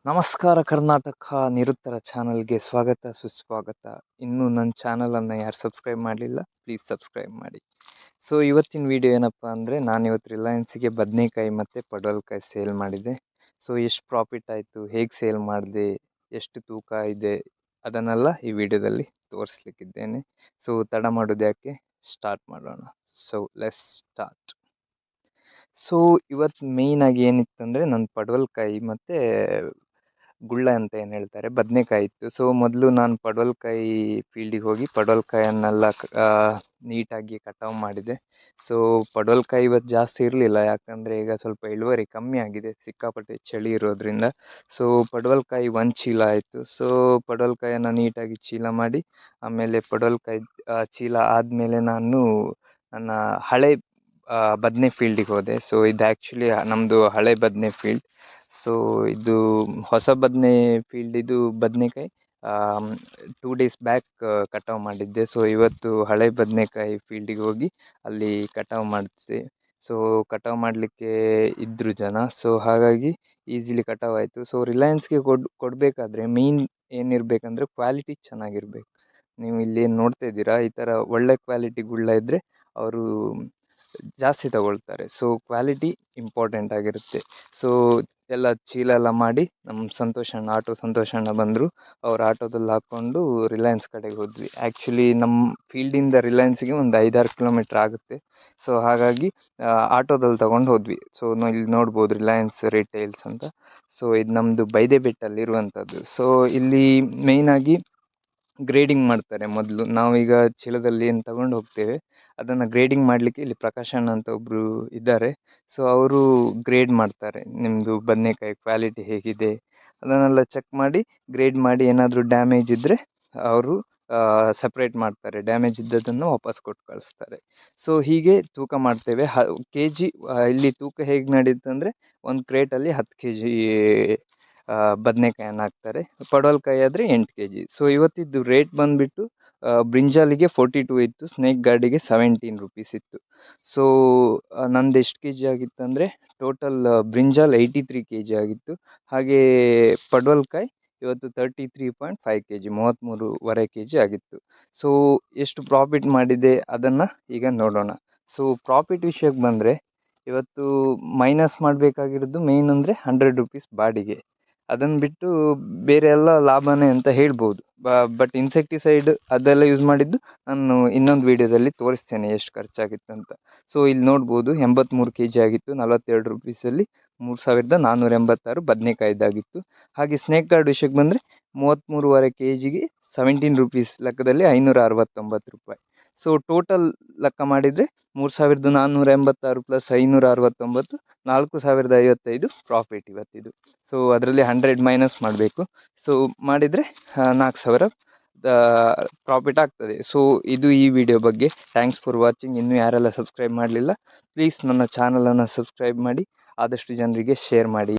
ನಮಸ್ಕಾರ ಕರ್ನಾಟಕ ನಿರುತ್ತರ ಚಾನಲ್ಗೆ ಸ್ವಾಗತ ಸುಸ್ವಾಗತ. ಇನ್ನೂ ನನ್ನ ಚಾನಲನ್ನು ಯಾರು ಸಬ್ಸ್ಕ್ರೈಬ್ ಮಾಡಲಿಲ್ಲ, ಪ್ಲೀಸ್ ಸಬ್ಸ್ಕ್ರೈಬ್ ಮಾಡಿ. ಸೊ ಇವತ್ತಿನ ವಿಡಿಯೋ ಏನಪ್ಪ ಅಂದರೆ, ನಾನಿವತ್ತು ರಿಲಯನ್ಸಿಗೆ ಬದನೆಕಾಯಿ ಮತ್ತು ಪಡವಲಕಾಯಿ ಸೇಲ್ ಮಾಡಿದೆ. ಸೊ ಎಷ್ಟು ಪ್ರಾಫಿಟ್ ಆಯಿತು, ಹೇಗೆ ಸೇಲ್ ಮಾಡಿದೆ, ಎಷ್ಟು ತೂಕ ಇದೆ, ಅದನ್ನೆಲ್ಲ ಈ ವಿಡಿಯೋದಲ್ಲಿ ತೋರಿಸ್ಲಿಕ್ಕಿದ್ದೇನೆ. ಸೊ ತಡ ಮಾಡೋದು ಯಾಕೆ, ಸ್ಟಾರ್ಟ್ ಮಾಡೋಣ. So let's start. ಸೊ ಇವತ್ತು ಮೇಯ್ನಾಗಿ ಏನಿತ್ತಂದರೆ, ನನ್ನ ಪಡವಲಕಾಯಿ ಮತ್ತು ಗುಳ್ಳ ಅಂತ ಏನು ಹೇಳ್ತಾರೆ, ಬದನೆಕಾಯಿ ಇತ್ತು. ಸೊ ಮೊದಲು ನಾನು ಪಡವಲಕಾಯಿ ಫೀಲ್ಡಿಗೆ ಹೋಗಿ ಪಡವಲಕಾಯನ್ನೆಲ್ಲ ನೀಟಾಗಿ ಕಟಾವು ಮಾಡಿದೆ. ಸೊ ಪಡವಲಕಾಯಿ ಇವತ್ತು ಜಾಸ್ತಿ ಇರಲಿಲ್ಲ, ಯಾಕಂದರೆ ಈಗ ಸ್ವಲ್ಪ ಇಳುವರಿ ಕಮ್ಮಿ ಆಗಿದೆ, ಸಿಕ್ಕಾಪಟ್ಟೆ ಚಳಿ ಇರೋದ್ರಿಂದ. ಸೊ ಪಡವಲಕಾಯಿ ಒಂದು ಚೀಲ ಆಯಿತು. ಸೊ ಪಡವಲಕಾಯನ್ನು ನೀಟಾಗಿ ಚೀಲ ಮಾಡಿ, ಆಮೇಲೆ ಪಡವಲಕಾಯಿ ಚೀಲ ಆದಮೇಲೆ ನಾನು ನನ್ನ ಹಳೆ ಬದನೆ ಫೀಲ್ಡಿಗೆ ಹೋದೆ. ಸೊ ಇದು ಆ್ಯಕ್ಚುಲಿ ನಮ್ಮದು ಹಳೆ ಬದನೆ ಫೀಲ್ಡ್. ಸೊ ಇದು ಹೊಸ ಬದನೆ ಫೀಲ್ಡಿದು ಬದನೆಕಾಯಿ 2 ಡೇಸ್ ಬ್ಯಾಕ್ ಕಟಾವು ಮಾಡಿದ್ದೆ. ಸೊ ಇವತ್ತು ಹಳೆ ಬದನೆಕಾಯಿ ಫೀಲ್ಡಿಗೆ ಹೋಗಿ ಅಲ್ಲಿ ಕಟಾವು ಮಾಡಿದೆ. ಸೊ ಕಟಾವು ಮಾಡಲಿಕ್ಕೆ ಇದ್ದರು ಜನ. ಸೊ ಹಾಗಾಗಿ ಈಸಿಲಿ ಕಟಾವು ಆಯಿತು. ಸೊ ರಿಲಯನ್ಸ್ಗೆ ಕೊಡಬೇಕಾದ್ರೆ ಮೇಯ್ನ್ ಏನಿರಬೇಕಂದ್ರೆ ಕ್ವಾಲಿಟಿ ಚೆನ್ನಾಗಿರ್ಬೇಕು. ನೀವು ಇಲ್ಲಿ ಏನು ನೋಡ್ತಾ ಇದ್ದೀರಾ, ಈ ಥರ ಒಳ್ಳೆ ಕ್ವಾಲಿಟಿಗುಳ್ಳ ಇದ್ದರೆ ಅವರು ಜಾಸ್ತಿ ತಗೊಳ್ತಾರೆ. ಸೊ ಕ್ವಾಲಿಟಿ ಇಂಪಾರ್ಟೆಂಟ್ ಆಗಿರುತ್ತೆ. ಸೊ ಎಲ್ಲ ಚೀಲ ಎಲ್ಲ ಮಾಡಿ ನಮ್ಮ ಆಟೋ ಸಂತೋಷಣ್ಣ ಬಂದರು. ಅವ್ರ ಆಟೋದಲ್ಲಿ ಹಾಕ್ಕೊಂಡು ರಿಲಯನ್ಸ್ ಕಡೆಗೆ ಹೋದ್ವಿ. ಆ್ಯಕ್ಚುಲಿ ನಮ್ಮ ಫೀಲ್ಡಿಂದ ರಿಲಯನ್ಸಿಗೆ ಒಂದು 5-6 ಕಿಲೋಮೀಟ್ರ್ ಆಗುತ್ತೆ. ಸೊ ಹಾಗಾಗಿ ಆಟೋದಲ್ಲಿ ತೊಗೊಂಡು ಹೋದ್ವಿ. ಸೊ ಇಲ್ಲಿ ನೋಡ್ಬೋದು ರಿಲಯನ್ಸ್ ರಿಟೇಲ್ಸ್ ಅಂತ. ಸೊ ಇದು ನಮ್ಮದು ಬೈದೆಬೆಟ್ಟಲ್ಲಿರುವಂಥದ್ದು. ಸೊ ಇಲ್ಲಿ ಮೇಯ್ನಾಗಿ ಗ್ರೇಡಿಂಗ್ ಮಾಡ್ತಾರೆ. ಮೊದಲು ನಾವೀಗ ಚೀಲದಲ್ಲಿ ಏನು ತಗೊಂಡು ಹೋಗ್ತೇವೆ, ಅದನ್ನು ಗ್ರೇಡಿಂಗ್ ಮಾಡಲಿಕ್ಕೆ ಇಲ್ಲಿ ಪ್ರಕಾಶಣ್ಣ ಅಂತ ಒಬ್ಬರು ಇದ್ದಾರೆ. ಸೊ ಅವರು ಗ್ರೇಡ್ ಮಾಡ್ತಾರೆ, ನಿಮ್ಮದು ಬದನೆಕಾಯಿ ಕ್ವಾಲಿಟಿ ಹೇಗಿದೆ ಅದನ್ನೆಲ್ಲ ಚೆಕ್ ಮಾಡಿ ಗ್ರೇಡ್ ಮಾಡಿ. ಏನಾದರೂ ಡ್ಯಾಮೇಜ್ ಇದ್ದರೆ ಅವರು ಸಪ್ರೇಟ್ ಮಾಡ್ತಾರೆ, ಡ್ಯಾಮೇಜ್ ಇದ್ದದನ್ನು ವಾಪಸ್ ಕೊಟ್ಟು ಕಳಿಸ್ತಾರೆ. ಸೊ ಹೀಗೆ ತೂಕ ಮಾಡ್ತೇವೆ. ಕೆ ಜಿ ಇಲ್ಲಿ ತೂಕ ಹೇಗೆ ನಡೀತಂದರೆ, ಒಂದು ಕ್ರೇಟಲ್ಲಿ 10 kg ಬದನೆಕಾಯನ್ನು ಹಾಕ್ತಾರೆ. ಪಡವಲಕಾಯಿ ಆದರೆ 8 kg. ಸೊ ಇವತ್ತಿದ್ದು ರೇಟ್ ಬಂದುಬಿಟ್ಟು ಬ್ರಿಂಜಾಲಿಗೆ 42 ಇತ್ತು, ಸ್ನೇಕ್ ಗಾರ್ಡಿಗೆ 17 ರೂಪೀಸ್ ಇತ್ತು. ಸೊ ನಂದು ಎಷ್ಟು ಕೆ ಜಿ ಆಗಿತ್ತಂದರೆ, ಟೋಟಲ್ ಬ್ರಿಂಜಾಲ್ 83 kg ಆಗಿತ್ತು. ಹಾಗೇ ಪಡವಲಕಾಯಿ ಇವತ್ತು 33.5 kg, 33.5 kg ಆಗಿತ್ತು. ಸೊ ಎಷ್ಟು ಪ್ರಾಫಿಟ್ ಮಾಡಿದೆ ಅದನ್ನು ಈಗ ನೋಡೋಣ. ಸೊ ಪ್ರಾಫಿಟ್ ವಿಷಯಕ್ಕೆ ಬಂದರೆ, ಇವತ್ತು ಮೈನಸ್ ಮಾಡಬೇಕಾಗಿರೋದು ಮೇಯ್ನ್ ಅಂದರೆ 100 ರೂಪೀಸ್ ಬಾಡಿಗೆ. ಅದನ್ನು ಬಿಟ್ಟು ಬೇರೆ ಎಲ್ಲ ಲಾಭನೇ ಅಂತ ಹೇಳ್ಬೋದು. ಬಟ್ ಇನ್ಸೆಕ್ಟಿಸೈಡ್ ಅದೆಲ್ಲ ಯೂಸ್ ಮಾಡಿದ್ದು ನಾನು ಇನ್ನೊಂದು ವೀಡಿಯೋದಲ್ಲಿ ತೋರಿಸ್ತೇನೆ ಎಷ್ಟು ಖರ್ಚಾಗಿತ್ತು ಅಂತ. ಸೊ ಇಲ್ಲಿ ನೋಡ್ಬೋದು 83 kg ಆಗಿತ್ತು, 42 ರೂಪೀಸಲ್ಲಿ 3486 ಬದನೆಕಾಯ್ದಾಗಿತ್ತು. ಹಾಗೆ ಸ್ನೇಕ್ ಗಾರ್ಡ್ ವಿಷಯಕ್ಕೆ ಬಂದರೆ 33.5 kgಗೆ 17 ರೂಪೀಸ್ ಲೆಕ್ಕದಲ್ಲಿ 569 ರೂಪಾಯಿ. ಸೊ ಟೋಟಲ್ ಲೆಕ್ಕ ಮಾಡಿದರೆ 3486 ಪ್ಲಸ್ 569, 4055 ಪ್ರಾಫಿಟ್ ಇವತ್ತಿದು. ಸೊ ಅದರಲ್ಲಿ 100 ಮೈನಸ್ ಮಾಡಬೇಕು. ಸೊ ಮಾಡಿದರೆ 4000 ಪ್ರಾಫಿಟ್ ಆಗ್ತದೆ. ಸೊ ಇದು ಈ ವಿಡಿಯೋ ಬಗ್ಗೆ. Thanks for watching. ಇನ್ನೂ ಯಾರೆಲ್ಲ ಸಬ್ಸ್ಕ್ರೈಬ್ ಮಾಡಲಿಲ್ಲ, ಪ್ಲೀಸ್ ನನ್ನ ಚಾನಲನ್ನು ಸಬ್ಸ್ಕ್ರೈಬ್ ಮಾಡಿ, ಆದಷ್ಟು ಜನರಿಗೆ ಶೇರ್ ಮಾಡಿ.